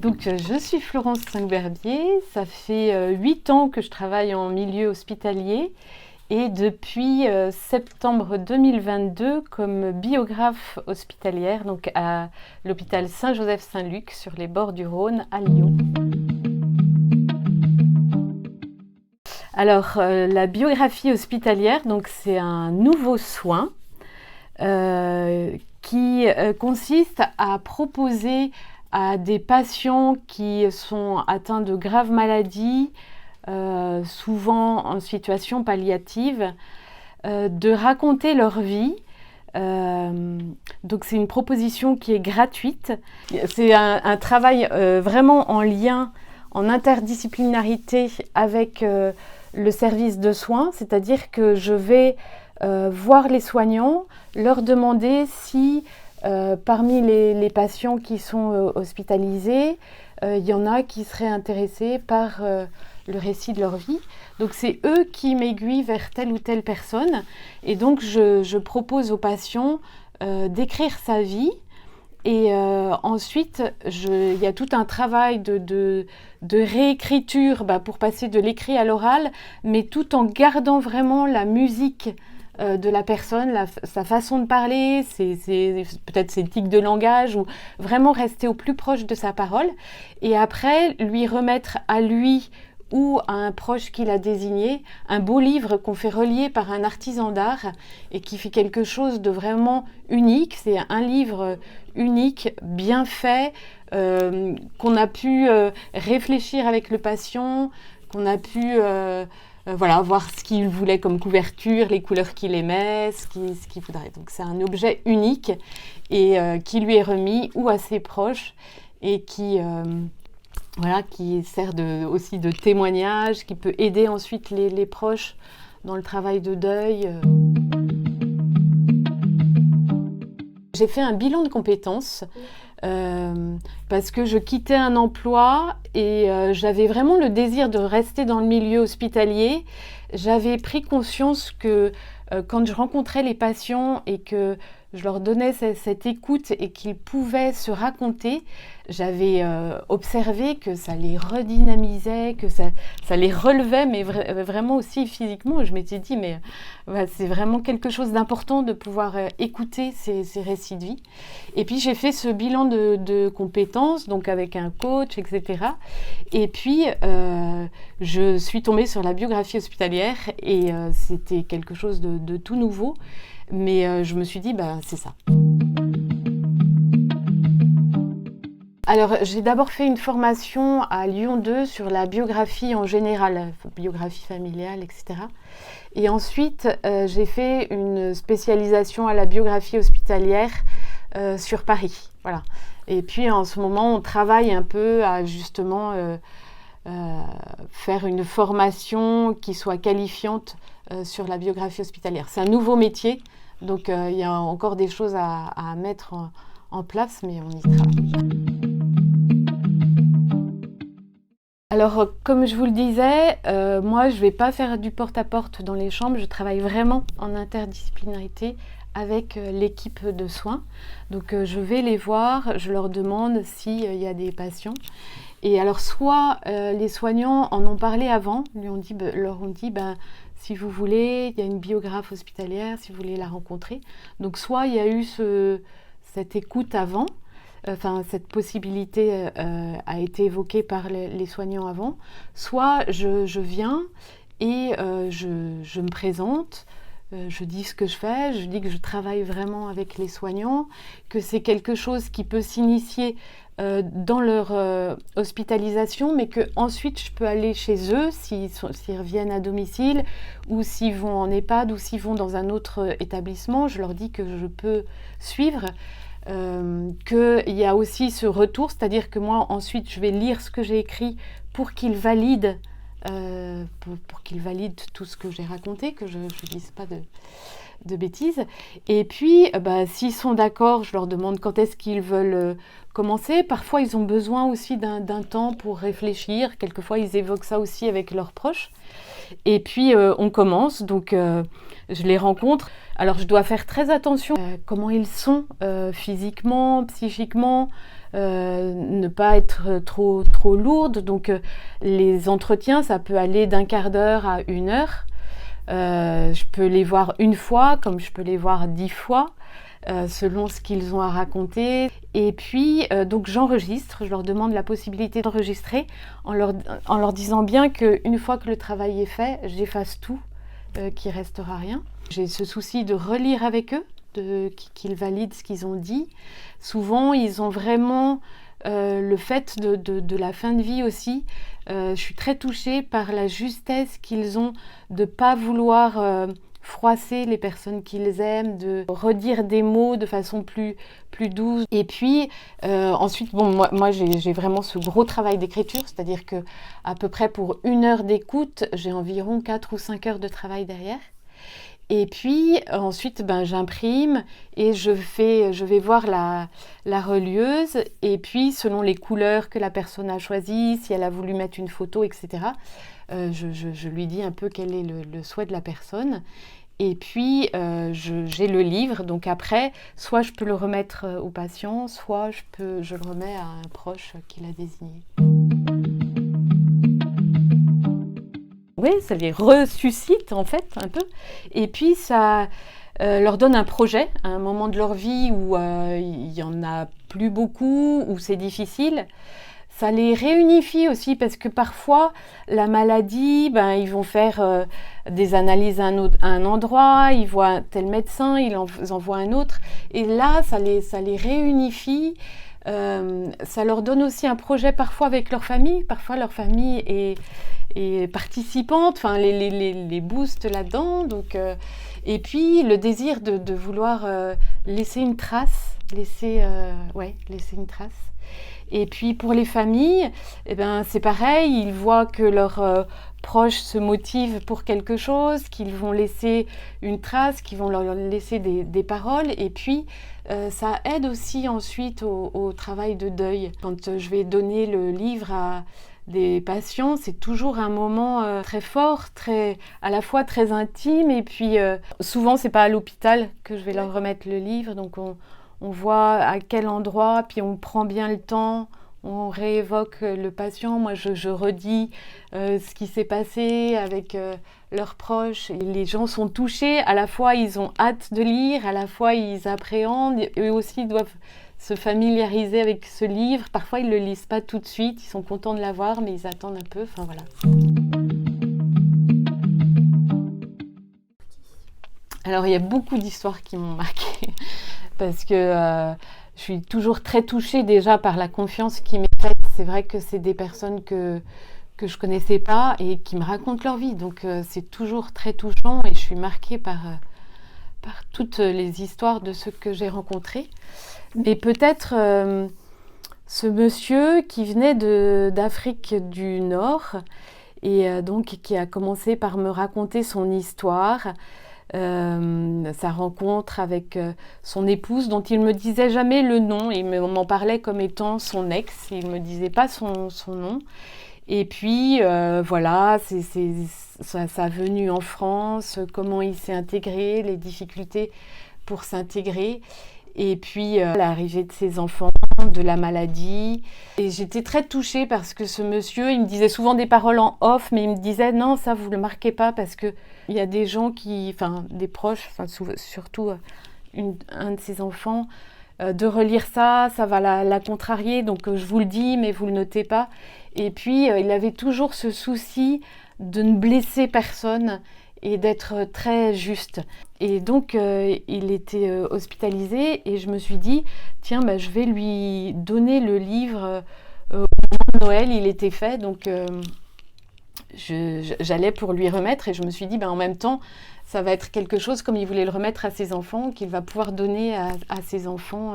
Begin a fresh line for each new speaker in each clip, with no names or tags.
Donc, je suis Florence Saint-Louverbier, ça fait 8 ans que je travaille en milieu hospitalier et depuis septembre 2022 comme biographe hospitalière donc à l'hôpital Saint-Joseph-Saint-Luc sur les bords du Rhône à Lyon. Alors, la biographie hospitalière, donc c'est un nouveau soin qui consiste à proposer à des patients qui sont atteints de graves maladies, souvent en situation palliative, de raconter leur vie. Donc c'est une proposition qui est gratuite. C'est un travail vraiment en lien, en interdisciplinarité avec le service de soins, c'est-à-dire que je vais voir les soignants, leur demander si parmi les patients qui sont hospitalisés, il y en a qui seraient intéressés par le récit de leur vie. Donc c'est eux qui m'aiguillent vers telle ou telle personne. Et donc je propose aux patients d'écrire sa vie. Et ensuite, il y a tout un travail de réécriture pour passer de l'écrit à l'oral, mais tout en gardant vraiment la musique de la personne, sa façon de parler, peut-être ses tics de langage, ou vraiment rester au plus proche de sa parole. Et après, lui remettre à lui ou à un proche qu'il a désigné, un beau livre qu'on fait relier par un artisan d'art et qui fait quelque chose de vraiment unique. C'est un livre unique, bien fait, qu'on a pu réfléchir avec le patient, qu'on a pu voir ce qu'il voulait comme couverture, les couleurs qu'il aimait, ce qu'il voudrait. Donc c'est un objet unique et qui lui est remis ou à ses proches et qui sert aussi de témoignage, qui peut aider ensuite les proches dans le travail de deuil. J'ai fait un bilan de compétences parce que je quittais un emploi et j'avais vraiment le désir de rester dans le milieu hospitalier. J'avais pris conscience que quand je rencontrais les patients et que je leur donnais cette écoute et qu'ils pouvaient se raconter, j'avais observé que ça les redynamisait, que ça les relevait, mais vraiment aussi physiquement. Je m'étais dit, mais c'est vraiment quelque chose d'important de pouvoir écouter ces récits de vie. Et puis j'ai fait ce bilan de compétences, donc avec un coach, etc. Et puis je suis tombée sur la biographie hospitalière et c'était quelque chose de tout nouveau. Mais je me suis dit, c'est ça. Alors, j'ai d'abord fait une formation à Lyon 2 sur la biographie en général, biographie familiale, etc. Et ensuite, j'ai fait une spécialisation à la biographie hospitalière sur Paris. Voilà. Et puis, en ce moment, on travaille un peu à justement faire une formation qui soit qualifiante sur la biographie hospitalière. C'est un nouveau métier, donc il y a encore des choses à mettre en place, mais on y travaille. Alors, comme je vous le disais, moi, je ne vais pas faire du porte-à-porte dans les chambres, je travaille vraiment en interdisciplinarité avec l'équipe de soins. Donc, je vais les voir, je leur demande s'il y a des patients. Et alors, soit les soignants en ont parlé avant, leur ont dit, si vous voulez, il y a une biographe hospitalière, si vous voulez la rencontrer. Donc, soit il y a eu cette écoute avant, cette possibilité a été évoquée par les soignants avant, soit je viens et je me présente, je dis ce que je fais, je dis que je travaille vraiment avec les soignants, que c'est quelque chose qui peut s'initier dans leur hospitalisation, mais qu'ensuite je peux aller chez eux s'ils reviennent à domicile ou s'ils vont en EHPAD ou s'ils vont dans un autre établissement. Je leur dis que je peux suivre, qu'il y a aussi ce retour, c'est-à-dire que moi ensuite je vais lire ce que j'ai écrit pour qu'ils valident pour qu'ils valident tout ce que j'ai raconté, que je ne dise pas de bêtises. Et puis, s'ils sont d'accord, je leur demande quand est-ce qu'ils veulent commencer. Parfois, ils ont besoin aussi d'un temps pour réfléchir. Quelquefois, ils évoquent ça aussi avec leurs proches. Et puis, on commence. Donc, je les rencontre. Alors, je dois faire très attention à comment ils sont physiquement, psychiquement, ne pas être trop lourde. Donc, les entretiens, ça peut aller d'1 quart d'heure à 1 heure. Je peux les voir 1 fois, comme je peux les voir 10 fois, selon ce qu'ils ont à raconter. Et puis, donc j'enregistre, je leur demande la possibilité d'enregistrer en leur disant bien qu'une fois que le travail est fait, j'efface tout, qu'il ne restera rien. J'ai ce souci de relire avec eux, qu'ils valident ce qu'ils ont dit. Souvent, ils ont vraiment le fait de la fin de vie aussi. Je suis très touchée par la justesse qu'ils ont de ne pas vouloir froisser les personnes qu'ils aiment, de redire des mots de façon plus douce. Et puis ensuite, moi j'ai vraiment ce gros travail d'écriture, c'est-à-dire que à peu près pour 1 heure d'écoute, j'ai environ 4 ou 5 heures de travail derrière. Et puis ensuite, j'imprime et je vais voir la relieuse. Et puis, selon les couleurs que la personne a choisies, si elle a voulu mettre une photo, etc., je lui dis un peu quel est le souhait de la personne. Et puis, j'ai le livre. Donc après, soit je peux le remettre au patient, soit je le remets à un proche qui l'a désigné. Oui, ça les ressuscite en fait un peu. Et puis ça leur donne un projet à un moment de leur vie où il n'y en a plus beaucoup, où c'est difficile. Ça les réunifie aussi parce que parfois la maladie, ils vont faire des analyses à un endroit, ils voient tel médecin, ils en voient un autre. Et là, ça les réunifie. Ça leur donne aussi un projet parfois avec leur famille. Parfois leur famille est participante, enfin les booste là-dedans. Donc, et puis le désir de vouloir laisser une trace, laisser une trace. Et puis pour les familles, c'est pareil, ils voient que leurs proches se motivent pour quelque chose, qu'ils vont laisser une trace, qu'ils vont leur laisser des paroles. Et puis ça aide aussi ensuite au travail de deuil. Quand je vais donner le livre à des patients, c'est toujours un moment très fort, à la fois très intime. Et puis souvent, c'est pas à l'hôpital que je vais leur remettre le livre. Donc on voit à quel endroit, puis on prend bien le temps, on réévoque le patient. Moi, je redis ce qui s'est passé avec leurs proches. Et les gens sont touchés, à la fois ils ont hâte de lire, à la fois ils appréhendent. Eux aussi doivent se familiariser avec ce livre. Parfois, ils ne le lisent pas tout de suite, ils sont contents de l'avoir, mais ils attendent un peu. Enfin, voilà. Alors, il y a beaucoup d'histoires qui m'ont marquée parce que je suis toujours très touchée déjà par la confiance qui m'est faite. C'est vrai que c'est des personnes que je ne connaissais pas et qui me racontent leur vie. Donc, c'est toujours très touchant et je suis marquée par toutes les histoires de ceux que j'ai rencontrés. Mais peut-être ce monsieur qui venait d'Afrique du Nord et donc qui a commencé par me raconter son histoire, sa rencontre avec son épouse dont il ne me disait jamais le nom. Il m'en parlait comme étant son ex, il ne me disait pas son nom. Et puis voilà, sa venue en France, comment il s'est intégré, les difficultés pour s'intégrer. Et puis l'arrivée de ses enfants, de la maladie. Et j'étais très touchée parce que ce monsieur, il me disait souvent des paroles en off, mais il me disait non, ça vous le marquez pas parce que il y a des gens des proches, surtout un de ses enfants, de relire ça va la contrarier. Donc je vous le dis, mais vous le notez pas. Et puis il avait toujours ce souci de ne blesser personne et d'être très juste. Et donc, il était hospitalisé et je me suis dit, tiens, je vais lui donner le livre au moment de Noël, il était fait, donc j'allais pour lui remettre et je me suis dit, en même temps, ça va être quelque chose comme il voulait le remettre à ses enfants, qu'il va pouvoir donner à ses enfants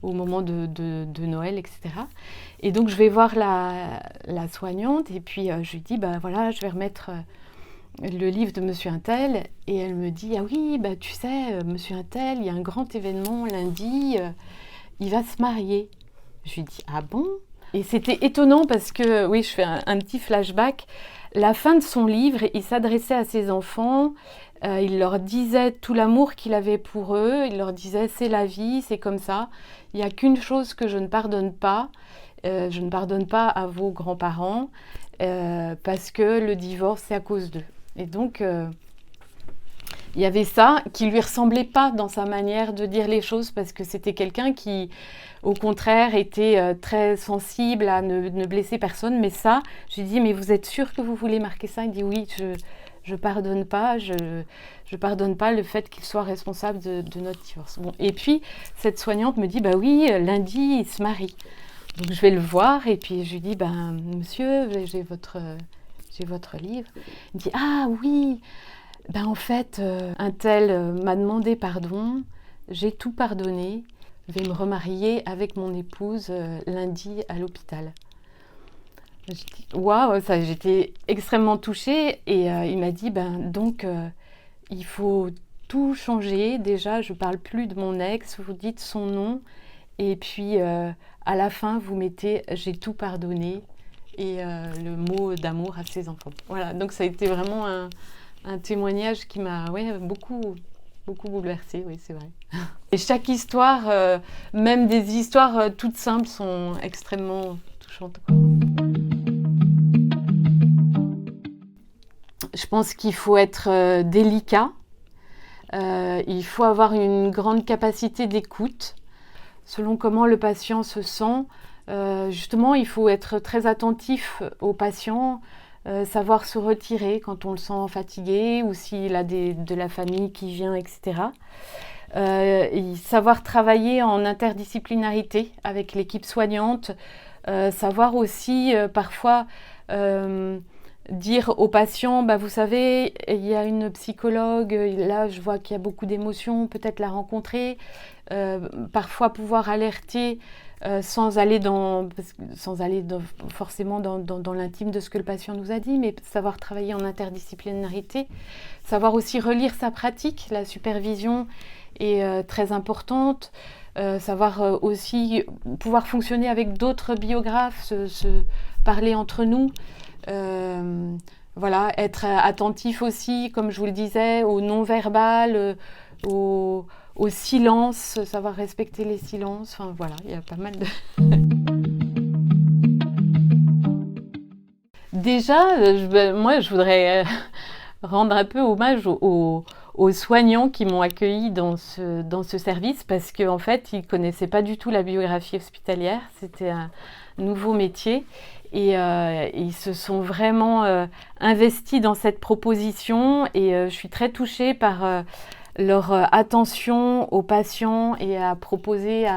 au moment de Noël, etc. Et donc, je vais voir la soignante et puis je lui dis, voilà, je vais remettre le livre de Monsieur Untel et elle me dit « Ah oui, bah, tu sais, Monsieur Untel, il y a un grand événement lundi, il va se marier. » Je lui dis « Ah bon ?» Et c'était étonnant parce que, oui, je fais un petit flashback. La fin de son livre, il s'adressait à ses enfants, il leur disait tout l'amour qu'il avait pour eux, il leur disait « C'est la vie, c'est comme ça, il n'y a qu'une chose que je ne pardonne pas, je ne pardonne pas à vos grands-parents parce que le divorce, c'est à cause d'eux. » Et donc, il y avait ça qui ne lui ressemblait pas dans sa manière de dire les choses parce que c'était quelqu'un qui, au contraire, était très sensible à ne blesser personne. Mais ça, je lui dis, mais vous êtes sûr que vous voulez marquer ça? Il dit, oui, je pardonne pas, je pardonne pas le fait qu'il soit responsable de notre divorce. Bon. Et puis, cette soignante me dit, bah oui, lundi, il se marie. Donc, je vais le voir et puis je lui dis, ben, monsieur, j'ai votre livre. Il dit, ah oui, ben en fait, un tel m'a demandé pardon, j'ai tout pardonné, je vais me remarier avec mon épouse lundi à l'hôpital. Je dis, waouh, ça, j'étais extrêmement touchée et il m'a dit, ben donc, il faut tout changer. Déjà, je ne parle plus de mon ex, vous dites son nom et puis à la fin, vous mettez, j'ai tout pardonné. Et le mot d'amour à ses enfants. Voilà, donc ça a été vraiment un témoignage qui m'a beaucoup bouleversée, oui, c'est vrai. Et chaque histoire, même des histoires toutes simples, sont extrêmement touchantes. Je pense qu'il faut être délicat, il faut avoir une grande capacité d'écoute, selon comment le patient se sent. Justement, il faut être très attentif au patient, savoir se retirer quand on le sent fatigué ou s'il a de la famille qui vient, etc. Et savoir travailler en interdisciplinarité avec l'équipe soignante, savoir aussi parfois dire aux patients, bah, vous savez, il y a une psychologue, là je vois qu'il y a beaucoup d'émotions, peut-être la rencontrer, parfois pouvoir alerter sans aller forcément dans l'intime de ce que le patient nous a dit, mais savoir travailler en interdisciplinarité, savoir aussi relire sa pratique, la supervision est très importante, savoir aussi pouvoir fonctionner avec d'autres biographes, se parler entre nous, voilà, être attentif aussi, comme je vous le disais, au non-verbal, au silence, savoir respecter les silences, enfin voilà, il y a pas mal de... Déjà, moi je voudrais rendre un peu hommage aux soignants qui m'ont accueilli dans ce service parce qu'en fait, ils ne connaissaient pas du tout la biographie hospitalière, c'était un nouveau métier et ils se sont vraiment investis dans cette proposition et je suis très touchée par leur attention aux patients et à proposer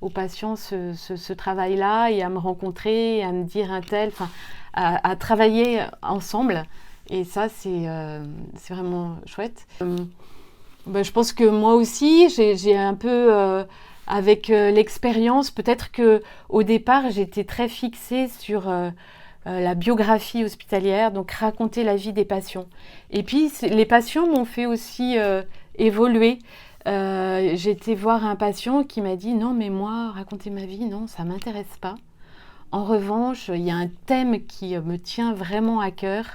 aux patients ce travail-là et à me rencontrer, et à me dire un tel, enfin, à travailler ensemble. Et ça, c'est vraiment chouette. Je pense que moi aussi, j'ai un peu, avec l'expérience, peut-être qu'au départ, j'étais très fixée sur la biographie hospitalière, donc raconter la vie des patients. Et puis, les patients m'ont fait aussi évoluer. J'ai été voir un patient qui m'a dit « Non, mais moi, raconter ma vie, non, ça ne m'intéresse pas. En revanche, il y a un thème qui me tient vraiment à cœur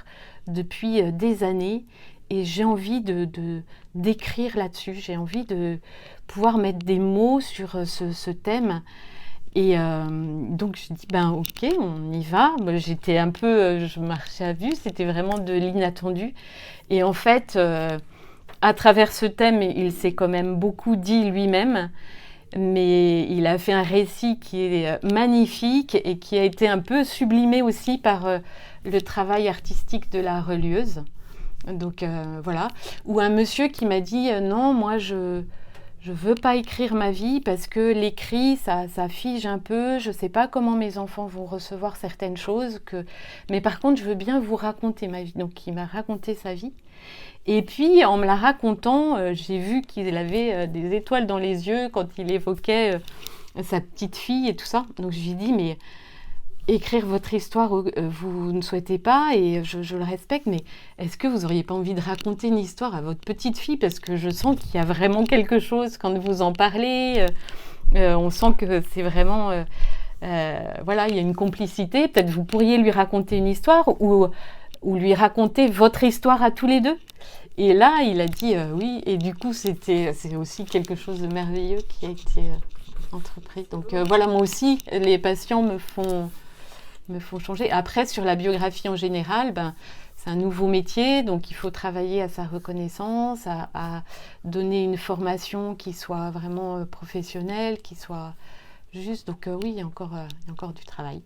depuis des années et j'ai envie d'écrire là-dessus. J'ai envie de pouvoir mettre des mots sur ce thème. » Et donc je dis ben ok, on y va. J'étais un peu, je marchais à vue, c'était vraiment de l'inattendu. Et en fait, à travers ce thème, il s'est quand même beaucoup dit lui-même, mais il a fait un récit qui est magnifique et qui a été un peu sublimé aussi par le travail artistique de la relieuse. Donc voilà. Ou un monsieur qui m'a dit non, moi je veux pas écrire ma vie parce que l'écrit, ça fige un peu. Je sais pas comment mes enfants vont recevoir certaines choses. Mais par contre, je veux bien vous raconter ma vie. Donc, il m'a raconté sa vie. Et puis, en me la racontant, j'ai vu qu'il avait des étoiles dans les yeux quand il évoquait sa petite fille et tout ça. Donc, je lui ai dit, mais... écrire votre histoire, vous ne souhaitez pas, et je le respecte, mais est-ce que vous n'auriez pas envie de raconter une histoire à votre petite fille? Parce que je sens qu'il y a vraiment quelque chose quand vous en parlez. On sent que c'est vraiment... voilà, il y a une complicité. Peut-être vous pourriez lui raconter une histoire ou lui raconter votre histoire à tous les deux. Et là, il a dit oui. Et du coup, c'est aussi quelque chose de merveilleux qui a été entrepris. Donc voilà, moi aussi, les patients me font changer. Après, sur la biographie en général, c'est un nouveau métier, donc il faut travailler à sa reconnaissance, à donner une formation qui soit vraiment professionnelle, qui soit juste. Donc oui, il y a encore du travail.